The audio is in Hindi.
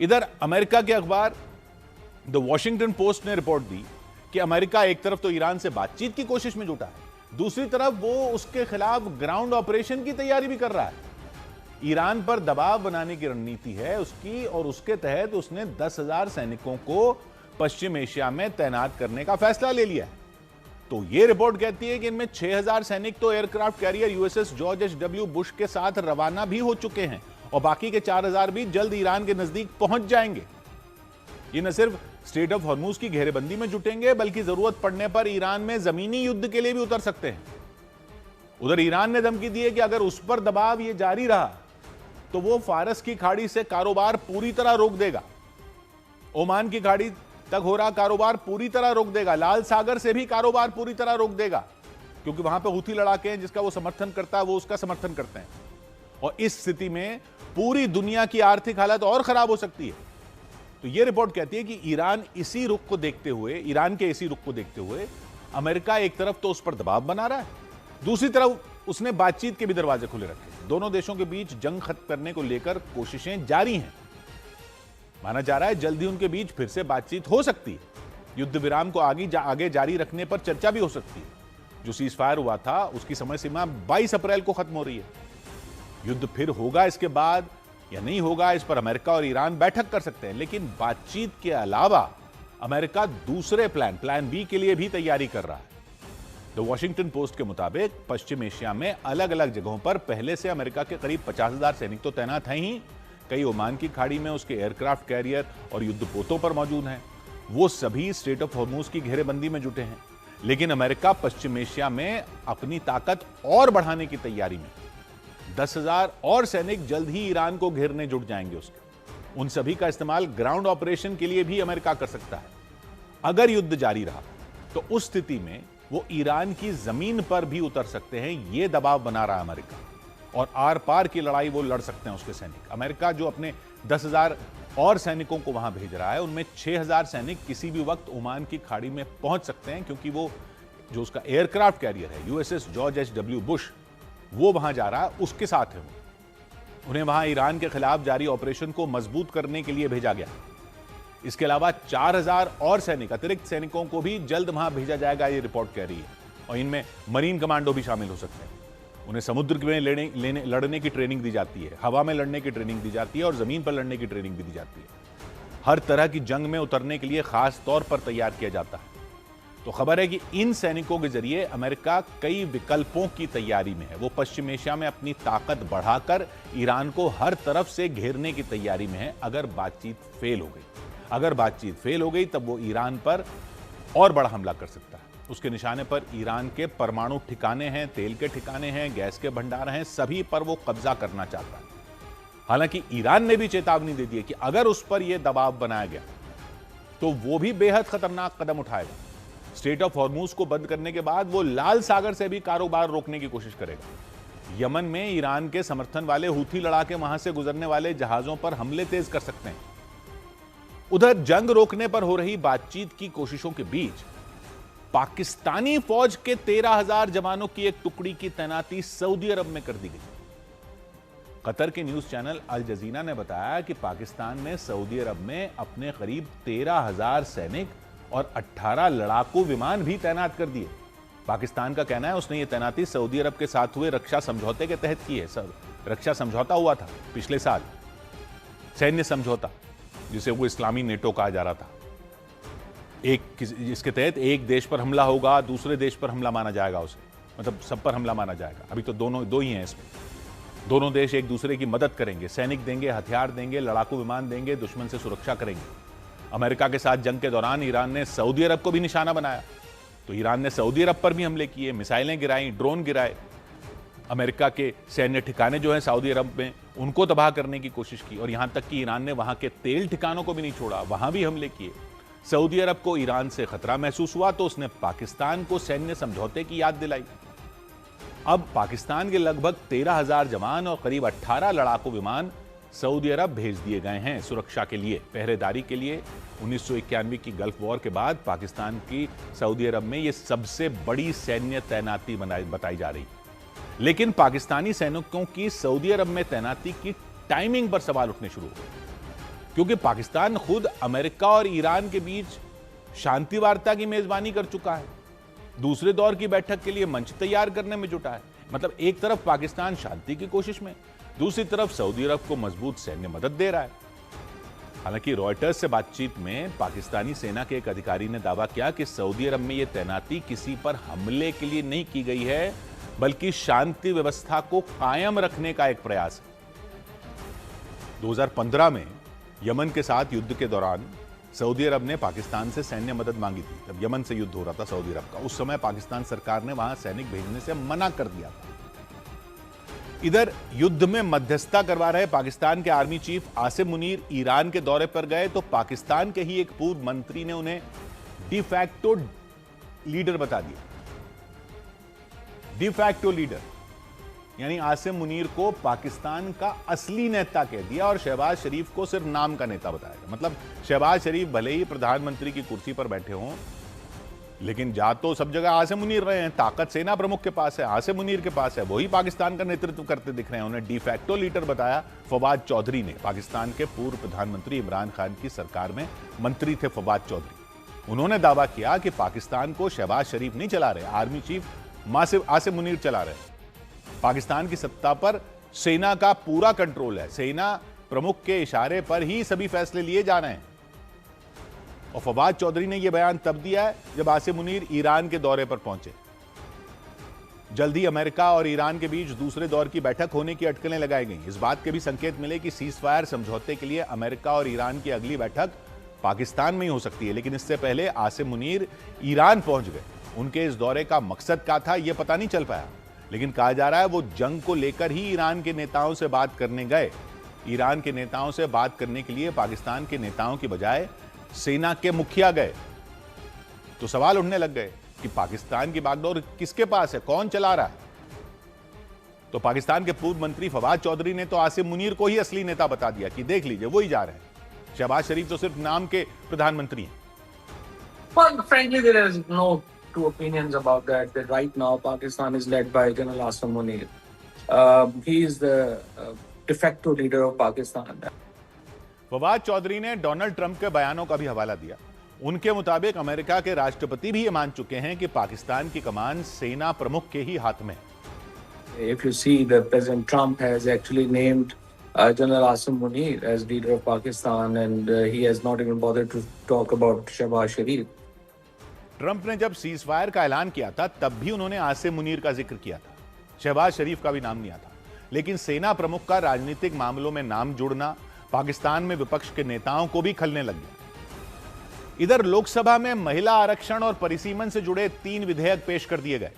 इधर अमेरिका के अखबार द वॉशिंगटन पोस्ट ने रिपोर्ट दी कि अमेरिका एक तरफ तो ईरान से बातचीत की कोशिश में जुटा है, दूसरी तरफ वो उसके खिलाफ ग्राउंड ऑपरेशन की तैयारी भी कर रहा है। ईरान पर दबाव बनाने की रणनीति है उसकी, और उसके तहत उसने 10,000 सैनिकों को पश्चिम एशिया में तैनात करने का फैसला ले लिया है। तो यह रिपोर्ट कहती है कि इनमें 6,000 सैनिक तो aircraft carrier USS George H W. Bush के साथ रवाना भी हो चुके हैं और बाकी के 4,000 भी जल्द ईरान के नजदीक पहुंच जाएंगे। ये न सिर्फ स्ट्रेट ऑफ हॉर्मूज की घेरेबंदी में जुटेंगे, बल्कि जरूरत पड़ने पर ईरान में जमीनी युद्ध के लिए भी उतर सकते हैं। उधर ईरान ने धमकी दी है कि अगर उस पर दबाव ये जारी रहा तो वो फारस की खाड़ी से कारोबार पूरी तरह रोक देगा, ओमान की खाड़ी तक हो रहा कारोबार पूरी तरह रोक देगा, लाल सागर से भी कारोबार पूरी तरह रोक देगा, क्योंकि वहां पे हूथी लड़ाके हैं, जिसका वो समर्थन करता है वो उसका समर्थन करते हैं। और इस स्थिति में पूरी दुनिया की आर्थिक हालत और खराब हो सकती है। तो यह रिपोर्ट कहती है कि ईरान के इसी रुख को देखते हुए अमेरिका एक तरफ तो उस पर दबाव बना रहा है, दूसरी तरफ उसने बातचीत के भी दरवाजे खुले रखे। दोनों देशों के बीच जंग खत्म करने को लेकर कोशिशें जारी हैं। माना जा रहा है जल्दी उनके बीच फिर से बातचीत हो सकती है। युद्ध विराम को आगे जारी रखने पर चर्चा भी हो सकती है। जो सीज फायर हुआ था उसकी समय सीमा 22 अप्रैल को खत्म हो रही है। युद्ध फिर होगा इसके बाद या नहीं होगा, इस पर अमेरिका और ईरान बैठक कर सकते हैं, लेकिन बातचीत के अलावा अमेरिका दूसरे प्लान बी के लिए भी तैयारी कर रहा है। द वॉशिंगटन पोस्ट के मुताबिक पश्चिम एशिया में अलग अलग जगहों पर पहले से अमेरिका के करीब 50,000 सैनिक तो तैनात हैं ही। कई ओमान की खाड़ी में उसके एयरक्राफ्ट कैरियर और युद्धपोतों पर मौजूद हैं। वो सभी स्ट्रेट ऑफ हॉर्मूज की घेरेबंदी में जुटे हैं। लेकिन अमेरिका पश्चिम एशिया में अपनी ताकत और बढ़ाने की तैयारी में 10,000 और सैनिक जल्द ही ईरान को घेरने जुट जाएंगे उसके। उन सभी का इस्तेमाल ग्राउंड ऑपरेशन के लिए भी अमेरिका कर सकता है। अगर युद्ध जारी रहा तो उस स्थिति में वो ईरान की जमीन पर भी उतर सकते हैं। यह दबाव बना रहा है अमेरिका, और आर पार की लड़ाई वो लड़ सकते हैं उसके सैनिक। अमेरिका जो अपने 10,000 और सैनिकों को वहां भेज रहा है, उनमें 6,000 सैनिक किसी भी वक्त ओमान की खाड़ी में पहुंच सकते हैं, क्योंकि वो जो उसका एयरक्राफ्ट कैरियर है यूएसएस जॉर्ज एच.डब्ल्यू. बुश, वो वहां जा रहा है, उसके साथ है वो। उन्हें वहां ईरान के खिलाफ जारी ऑपरेशन को मजबूत करने के लिए भेजा गया। इसके अलावा 4,000 और सैनिक, अतिरिक्त सैनिकों को भी जल्द वहां भेजा जाएगा, ये रिपोर्ट कह रही है। और इनमें मरीन कमांडो भी शामिल हो सकते हैं। उन्हें समुद्र में लड़ने की ट्रेनिंग दी जाती है, हवा में लड़ने की ट्रेनिंग दी जाती है, और जमीन पर लड़ने की ट्रेनिंग भी दी जाती है। हर तरह की जंग में उतरने के लिए खास तौर पर तैयार किया जाता है। तो खबर है कि इन सैनिकों के जरिए अमेरिका कई विकल्पों की तैयारी में है। वो पश्चिम एशिया में अपनी ताकत बढ़ाकर ईरान को हर तरफ से घेरने की तैयारी में है। अगर बातचीत फेल हो गई तब वो ईरान पर और बड़ा हमला कर सकता है। उसके निशाने पर ईरान के परमाणु ठिकाने हैं, तेल के ठिकाने हैं, गैस के भंडार हैं, सभी पर वो कब्जा करना चाहता है। हालांकि ईरान ने भी चेतावनी दे दी है कि अगर उस पर यह दबाव बनाया गया तो वो भी बेहद खतरनाक कदम उठाएगा। स्ट्रेट ऑफ हॉर्मूज को बंद करने के बाद वो लाल सागर से भी कारोबार रोकने की कोशिश करेगा। यमन में ईरान के समर्थन वाले हूथी लड़ाके वहां से गुजरने वाले जहाजों पर हमले तेज कर सकते हैं। उधर जंग रोकने पर हो रही बातचीत की कोशिशों के बीच पाकिस्तानी फौज के 13,000 जवानों की एक टुकड़ी की तैनाती सऊदी अरब में कर दी गई। कतर के न्यूज चैनल अल जजीरा ने बताया कि पाकिस्तान ने सऊदी अरब में अपने करीब 13,000 सैनिक और 18 लड़ाकू विमान भी तैनात कर दिए। पाकिस्तान का कहना है उसने ये तैनाती सऊदी अरब के साथ हुए रक्षा समझौते के तहत की है। रक्षा समझौता हुआ था पिछले साल, सैन्य समझौता, जिसे वो इस्लामी नेटो कहा जा रहा था। इसके तहत एक देश पर हमला होगा, दूसरे देश पर हमला माना जाएगा उसे, मतलब सब पर हमला माना जाएगा। अभी तो दो ही हैं इसमें। दोनों देश एक दूसरे की मदद करेंगे, सैनिक देंगे, हथियार देंगे, लड़ाकू विमान देंगे, दुश्मन से सुरक्षा करेंगे। अमेरिका के साथ जंग के दौरान ईरान ने सऊदी अरब को भी निशाना बनाया, तो ईरान ने सऊदी अरब पर भी हमले किए, मिसाइलें गिराई, ड्रोन गिराए। अमेरिका के सैन्य ठिकाने जो हैं सऊदी अरब में, उनको तबाह करने की कोशिश की, और यहां तक कि ईरान ने वहां के तेल ठिकानों को भी नहीं छोड़ा, वहां भी हमले किए। सऊदी अरब को ईरान से खतरा महसूस हुआ तो उसने पाकिस्तान को सैन्य समझौते की याद दिलाई। अब पाकिस्तान के लगभग 13,000 जवान और करीब 18 लड़ाकू विमान सऊदी अरब भेज दिए गए हैं सुरक्षा के लिए, पहरेदारी के लिए। 1991 की गल्फ वॉर के बाद पाकिस्तान की सऊदी अरब में यह सबसे बड़ी सैन्य तैनाती बताई जा रही। लेकिन पाकिस्तानी सैनिकों की सऊदी अरब में तैनाती की टाइमिंग पर सवाल उठने शुरू हो गए। क्योंकि पाकिस्तान खुद अमेरिका और ईरान के बीच शांति वार्ता की मेजबानी कर चुका है, दूसरे दौर की बैठक के लिए मंच तैयार करने में जुटा है। मतलब एक तरफ पाकिस्तान शांति की कोशिश में, दूसरी तरफ सऊदी अरब को मजबूत सैन्य मदद दे रहा है। हालांकि रॉयटर्स से बातचीत में पाकिस्तानी सेना के एक अधिकारी ने दावा किया कि सऊदी अरब में यह तैनाती किसी पर हमले के लिए नहीं की गई है, बल्कि शांति व्यवस्था को कायम रखने का एक प्रयास है। 2015 में यमन के साथ युद्ध के दौरान सऊदी अरब ने पाकिस्तान से सैन्य मदद मांगी थी। जब यमन से युद्ध हो रहा था सऊदी अरब का, उस समय पाकिस्तान सरकार ने वहां सैनिक भेजने से मना कर दिया था। इधर युद्ध में मध्यस्थता करवा रहे पाकिस्तान के army chief Asim Munir Iran के दौरे पर गए तो पाकिस्तान के ही एक पूर्व मंत्री ने उन्हें डिफैक्टो लीडर बता दिया। डिफैक्टो लीडर यानी आसिम मुनीर को पाकिस्तान का असली नेता कह दिया और शहबाज शरीफ को सिर्फ नाम का नेता बताया गया। मतलब शहबाज शरीफ भले ही प्रधानमंत्री की कुर्सी पर बैठे हों, लेकिन जा तो सब जगह आसिम मुनीर रहे हैं। ताकत सेना प्रमुख के पास है, आसिम मुनीर के पास है, वही पाकिस्तान का नेतृत्व करते दिख रहे हैं। उन्हें डिफैक्टो लीडर बताया फवाद चौधरी ने। पाकिस्तान के पूर्व प्रधानमंत्री इमरान खान की सरकार में मंत्री थे फवाद चौधरी। उन्होंने दावा किया कि पाकिस्तान को शहबाज शरीफ नहीं चला रहे, आर्मी चीफ आसिम मुनीर चला रहे। पाकिस्तान की सत्ता पर सेना का पूरा कंट्रोल है, सेना प्रमुख के इशारे पर ही सभी फैसले लिए जा रहे हैं। और फवाद चौधरी ने यह बयान तब दिया है जब आसिम मुनीर ईरान के दौरे पर पहुंचे। जल्द ही अमेरिका और ईरान के बीच दूसरे दौर की बैठक होने की अटकलें लगाई गई। इस बात के भी संकेत मिले कि सीज फायर समझौते के लिए अमेरिका और ईरान की अगली बैठक पाकिस्तान में ही हो सकती है। लेकिन इससे पहले आसिम मुनीर ईरान पहुंच गए। उनके इस दौरे का मकसद क्या था यह पता नहीं चल पाया, लेकिन कहा जा रहा है वो जंग को लेकर ही ईरान के नेताओं से बात करने गए। ईरान के नेताओं से बात करने के लिए पाकिस्तान के नेताओं की बजाय सेना के मुखिया गए। तो सवाल उठने लग गए कि पाकिस्तान की बागडोर किसके पास है, कौन चला रहा है। तो पाकिस्तान के पूर्व मंत्री फवाद चौधरी ने तो आसिम मुनीर को ही असली नेता बता दिया कि देख लीजिए वो ही जा रहे हैं, शहबाज शरीफ तो सिर्फ नाम के प्रधानमंत्री हैं। Well, frankly, there is no two opinions about that. That right now Pakistan is led by General Asim Munir. He is the de facto leader of Pakistan. Fawad Chaudhary ने डोनाल्ड ट्रंप के बयानों का भी हवाला दिया। उनके मुताबिक अमेरिका के राष्ट्रपति भी ये मान चुके हैं कि पाकिस्तान की कमान सेना प्रमुख के ही हाथ में है। If you see, the President Trump has actually named General Asim Munir as leader of Pakistan, and he has not even bothered to talk about Shehbaz Sharif. Trump ने जब सीज फायर का ऐलान किया था तब भी उन्होंने आसिम मुनीर का जिक्र किया था, शहबाज शरीफ का भी नाम नहीं आता। लेकिन सेना प्रमुख का राजनीतिक मामलों में नाम जुड़ना पाकिस्तान में विपक्ष के नेताओं को भी खलने लग गया। इधर लोकसभा में महिला आरक्षण और परिसीमन से जुड़े 3 विधेयक पेश कर दिए गए।